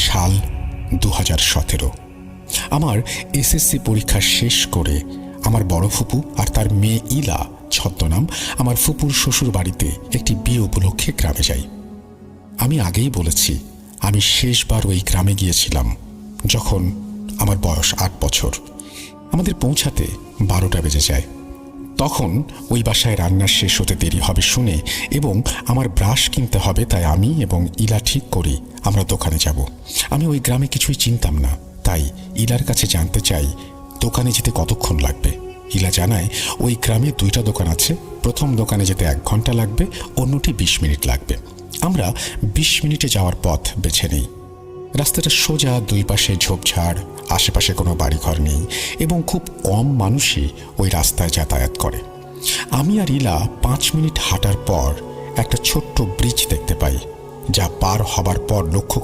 সাল 2017। আমার এসএসসি পরীক্ষা শেষ করে আমার বড় ফুপু আর তার মেয়ে ইলা ছদ্মনাম আমার ফুপুর শ্বশুর বাড়িতে একটি বিয়ে উপলক্ষে গ্রামে যাই। আমি আগেই বলেছি, আমি শেষবার ওই গ্রামে গিয়েছিলাম যখন আমার বয়স 8 বছর। আমাদের পৌঁছাতে 12টা বেজে যায়। তখন ওই বাসায় রান্না শেষ হতে দেরি হবে শুনে এবং আমার ব্রাশ কিনতে হবে, তাই আমি এবং ইলা ঠিক করি আমরা দোকানে যাব। আমি ওই গ্রামে কিছুই চিনতাম না, তাই ইলার কাছে জানতে চাই দোকানে যেতে কতক্ষণ লাগবে। ইলা জানায় ওই গ্রামে 2টা দোকান আছে, প্রথম দোকানে যেতে 1 ঘন্টা লাগবে, অন্যটি 20 মিনিট লাগবে। আমরা 20 মিনিটে যাওয়ার পথ বেছে নিই। রাস্তাটা সোজা, 2 পাশে ঝোপঝাড়, আশেপাশে কোনো বাড়িঘর নেই এবং খুব কম মানুষই ওই রাস্তায় যাতায়াত করে। আমি আর ইলা 5 মিনিট হাঁটার পর একটা ছোট্ট ব্রিজ দেখতে পাই, যা পার হবার পর লক্ষ্য